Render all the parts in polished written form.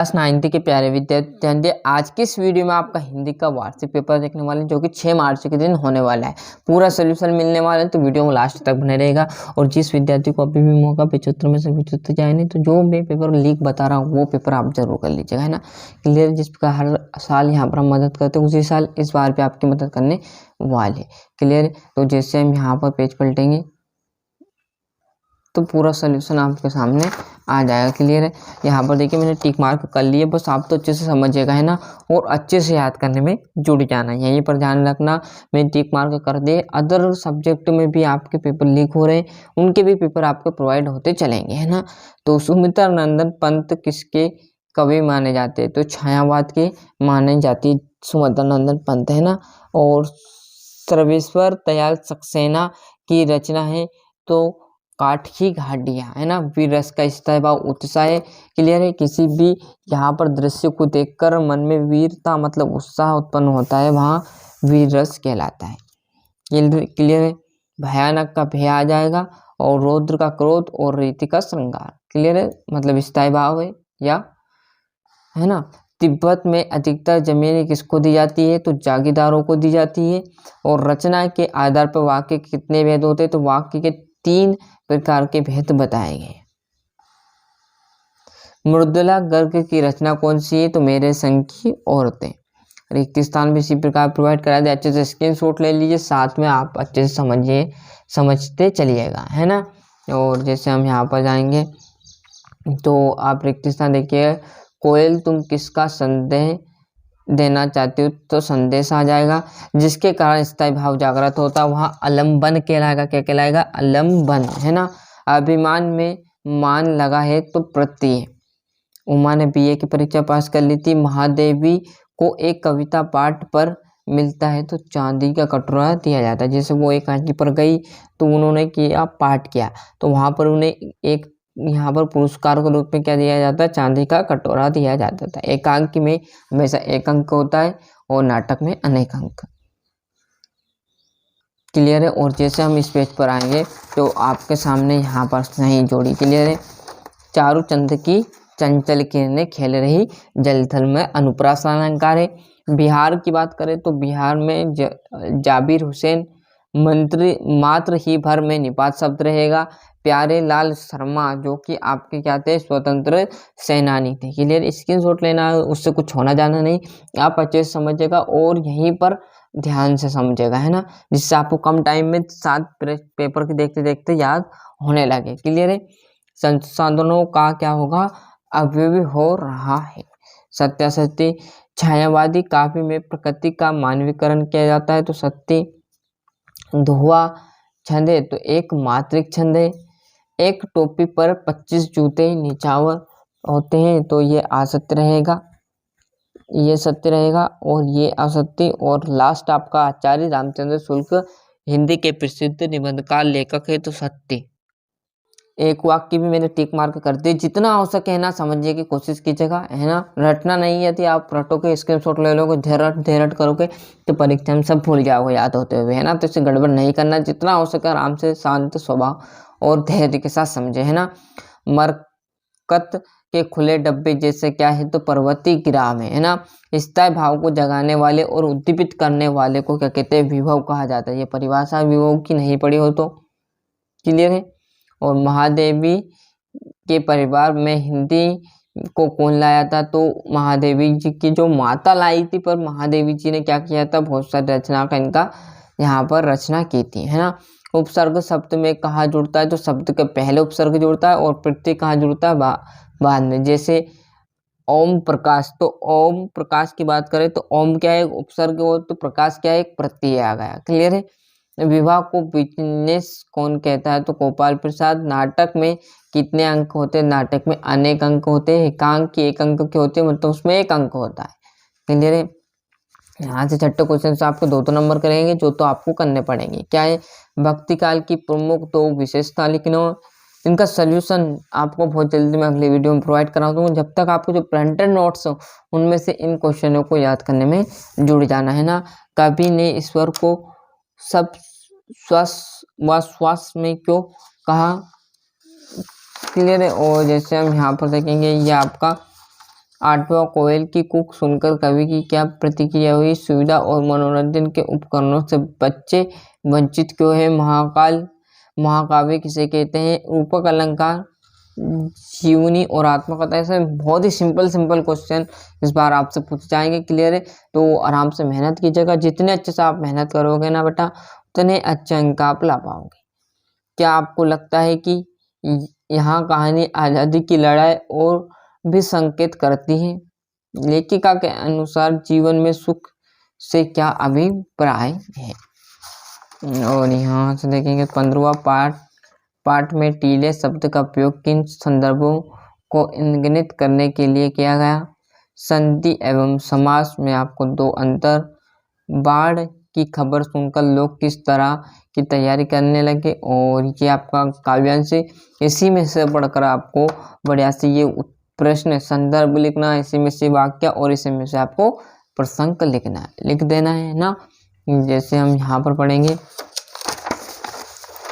Class 9 के प्यारे विद्यार्थी, आज की इस वीडियो में आपका हिंदी का वार्षिक पेपर देखने वाले हैं जो कि 6 मार्च के दिन होने वाला है। पूरा सोल्यूशन मिलने वाला है, तो वीडियो में लास्ट तक बने रहेगा। और जिस विद्यार्थी को अभी भी मौका 75 में से 75 जाए नहीं, तो जो मैं पेपर लीक बता रहा हूँ वो पेपर आप जरूर कर लीजिएगा, है ना। क्लियर। जिस प्रकार हर साल यहाँ पर हम मदद करते हैं, उसी साल इस बार भी आपकी मदद करने वाले। क्लियर। तो जैसे हम यहाँ पर पेज पलटेंगे तो पूरा सोल्यूशन आपके सामने आ जाएगा। क्लियर है। यहाँ पर देखिए मैंने टिक मार्क कर लिए, बस आप तो अच्छे से समझिएगा, है ना। और अच्छे से याद करने में जुड़ जाना, यहीं पर ध्यान रखना। मैंने टिक मार्क कर दिए। अदर सब्जेक्ट में भी आपके पेपर लीक हो रहे हैं, उनके भी पेपर आपको प्रोवाइड होते चलेंगे, है ना। तो सुमित्रा नंदन पंत किसके कवि माने जाते हैं? तो छायावाद के माने जाती सुमित्रा नंदन पंत, है ना। और सर्वेश्वर दयाल सक्सेना की रचना है तो काठ की घाटियां, है ना। वीर रस का स्थायी भाव उत्साह है। क्लियर है। किसी भी यहाँ पर दृश्य को देखकर मन में वीरता मतलब उत्साह उत्पन्न होता है, वहाँ वीर रस कहलाता है। क्लियर है। भयानक का भय आ जाएगा, और रौद्र का क्रोध, और रीति का श्रृंगार। क्लियर है। मतलब स्थायी भाव है, या है ना। तिब्बत में अधिकतर जमीनें किसको दी जाती है? तो जागीरदारों को दी जाती है। और रचना के आधार पर वाक्य के कितने भेद होते हैं? तो वाक्य के 3 प्रकार के भेद बताए गए। मृदुला गर्ग की रचना कौन सी है? तो मेरे संग की औरतें। रिक्त स्थान भी इसी प्रकार प्रोवाइड करा दे, अच्छे से स्क्रीनशॉट ले लीजिए, साथ में आप अच्छे से समझते चलिएगा, है ना। और जैसे हम यहाँ पर जाएंगे तो आप रिक्त स्थान देखिए। कोयल तुम किसका संदेह देना चाहते हो? तो संदेश आ जाएगा। जिसके कारण स्थायी भाव जागृत होता है, वहाँ अलंबन कहलाएगा। क्या कहलाएगा? अलंबन, है ना। अभिमान में मान लगा है तो प्रत्यय। उमा ने बीए की परीक्षा पास कर ली थी। महादेवी को एक कविता पाठ पर मिलता है तो चांदी का कटोरा दिया जाता है। जैसे वो एकांकी पर गई तो उन्होंने किया पाठ किया, तो वहां पर उन्हें एक यहाँ पर पुरस्कार के रूप में क्या दिया जाता है? चांदी का कटोरा दिया जाता था। एकांकी में हमेशा एक अंक होता है और नाटक में अनेक अंक। क्लियर है। और जैसे हम इस पेज पर आएंगे तो आपके सामने यहाँ पर सही जोड़ी। क्लियर है। चारू चंद की चंचल किरणें खेल रही जलथल में अनुप्रास अलंकार है। बिहार की बात करें तो बिहार में जाबिर हुसैन मंत्री मात्र ही भर में निपात शब्द रहेगा। प्यारे लाल शर्मा जो कि आपके क्या थे? स्वतंत्र सेनानी थे। क्लियर। स्क्रीनशॉट लेना है, उससे कुछ होना जाना नहीं, आप अच्छे से समझिएगा और यहीं पर ध्यान से समझिएगा, है ना, जिससे आपको कम टाइम में 7 पेपर के देखते देखते याद होने लगे। क्लियर है। संसाधनों का क्या होगा? अव्यय हो रहा है। सत्यासत्य। छायावादी काव्य में प्रकृति का मानवीकरण किया जाता है तो सत्य। धुआ छंद है तो एक मात्रिक छंद है। एक टोपी पर 25 जूते निछावर होते हैं तो ये असत्य रहेगा, ये सत्य रहेगा, और ये असत्य। और लास्ट आपका आचार्य रामचंद्र शुक्ल हिंदी के प्रसिद्ध निबंधकार लेखक है तो सत्य। एक वाक्य भी मैंने टिक मार्क कर दी। जितना हो सके, है ना, समझने की कोशिश कीजिएगा, है ना। रटना नहीं है, यदि आप रटोगे, स्क्रीनशॉट ले लोगे, धैर्य करोगे तो परीक्षा में सब भूल जाओगे याद होते हुए, है ना। तो इसे गड़बड़ नहीं करना, जितना हो सके आराम से शांत स्वभाव और धैर्य के साथ समझे, है ना। मरकत के खुले डब्बे जैसे क्या है? तो पर्वती गिराम है ना। स्थायी भाव को जगाने वाले और उद्दीपित करने वाले को क्या कहते हैं? विभव कहा जाता है। ये परिभाषा विभव की नहीं पड़ी हो तो क्लियर है। और महादेवी के परिवार में हिंदी को कौन लाया था? तो महादेवी जी की जो माता लाई थी, पर महादेवी जी ने क्या किया था? बहुत सारी रचना का इनका यहाँ पर रचना की थी, है ना। उपसर्ग शब्द में कहाँ जुड़ता है? तो शब्द के पहले उपसर्ग जुड़ता है और प्रत्यय कहाँ जुड़ता है? बाद में। जैसे ओम प्रकाश, तो ओम प्रकाश की बात करें तो ओम क्या है? उपसर्ग हो, तो प्रकाश क्या है? एक प्रत्यय आ गया। क्लियर है। विवाह को बिजनेस कौन कहता है? तो गोपाल प्रसाद। नाटक में कितने अंक होते हैं? नाटक में अनेक अंक होते हैं। एकांक की एक अंक के होते हैं, मतलब उसमें एक अंक होता है। क्लियर है। यहाँ से छठे क्वेश्चन से आपको 2 नंबर करेंगे, जो तो आपको करने पड़ेंगे। क्या है? भक्ति काल की प्रमुख 2 विशेषता लिखना। इनका सोल्यूशन आपको बहुत जल्दी मैं अगले वीडियो में प्रोवाइड करा दूंगा। जब तक आपको जो प्रिंटेड नोट्स हो उनमें से इन क्वेश्चनों को याद करने में जुड़ जाना, है ना। कवि ने ईश्वर को सब श्वास में क्यों कहा? क्लियर है। और जैसे हम यहाँ पर देखेंगे, ये आपका 8वां, कोयल की कूक सुनकर कवि की क्या प्रतिक्रिया हुई? सुविधा और मनोरंजन के उपकरणों से बच्चे वंचित क्यों है? महाकाव्य किसे कहते हैं? रूपक अलंकार, जीवनी और आत्मकथा। ऐसे बहुत ही सिंपल क्वेश्चन इस बार आपसे पूछे जाएंगे। क्लियर है? तो आराम से मेहनत कीजिएगा। जितने अच्छे से आप मेहनत करोगे ना बेटा, उतने अच्छे अंक आप ला पाओगे। क्या आपको लगता है कि यहाँ कहानी आज़ादी की लड़ाई और भी संकेत करती है? लेखिका के अनुसार जीवन में सुख से क्या अभिप्राय है? और यहाँ से देखेंगे 15वां पाठ में टीले शब्द का उपयोग किन संदर्भों को इंगित करने के लिए किया गया? संधि एवं समास में आपको 2 अंतर। बाढ़ की खबर सुनकर लोग किस तरह की तैयारी करने लगे? और ये आपका काव्यांश है। इसी में से पढ़कर आपको बढ़िया से ये प्रश्न संदर्भ लिखना है, इसी में से वाक्य और इसी में से आपको प्रसंग लिखना है, लिख देना है ना। जैसे हम यहाँ पर पढ़ेंगे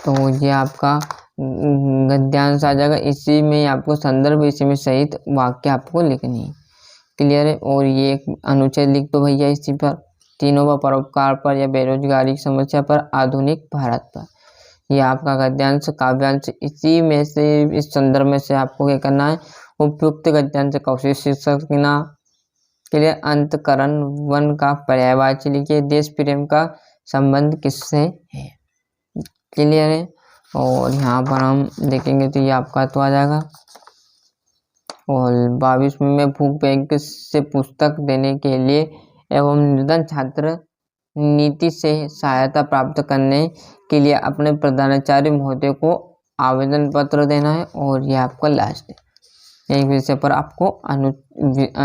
तो ये आपका गद्यांश आ जाएगा। इसी में आपको संदर्भ, इसी में सहित वाक्य आपको लिखनी है। क्लियर है? और ये एक अनुच्छेद लिख दो भैया इसी पर। तीनों पर, परोपकार पर या बेरोजगारी की समस्या पर, आधुनिक भारत पर। ये आपका गद्यांश काव्यांश। इसी में से, इस संदर्भ में से आपको क्या करना है? उपयुक्त गद्यांश का अवशेष शीर्षक लिखना। क्लियर? अंतकरण वन का पर्यायवाची लिखिए। देश प्रेम का संबंध किससे है? क्लियर है? और यहाँ पर हम देखेंगे तो ये आपका तो आ जाएगा। और 22 में भूख बैंक से पुस्तक देने के लिए एवं निर्धन छात्र नीति से सहायता प्राप्त करने के लिए अपने प्रधानाचार्य महोदय को आवेदन पत्र देना है। और ये आपका लास्ट है। एक विषय पर आपको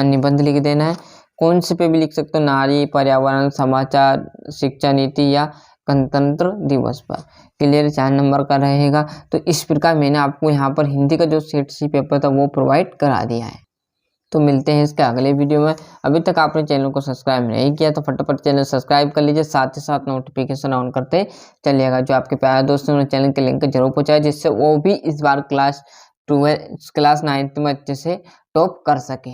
निबंध लिख देना है। कौन से पे भी लिख सकते हो, नारी, पर्यावरण, समाचार, शिक्षा नीति या गणतंत्र दिवस पर। क्लियर? 4 नंबर का रहेगा। तो इस प्रकार मैंने आपको यहाँ पर हिंदी का जो सेट सी पेपर था वो प्रोवाइड करा दिया है। तो मिलते हैं इसके अगले वीडियो में। अभी तक आपने चैनल को सब्सक्राइब नहीं किया तो फटाफट चैनल सब्सक्राइब कर लीजिए, साथ ही साथ नोटिफिकेशन ऑन करते चलिएगा। जो आपके प्यारे दोस्तों ने चैनल के लिंक जरूर पहुँचाए, जिससे वो भी इस बार क्लास 9th में अच्छे से टॉप कर सके।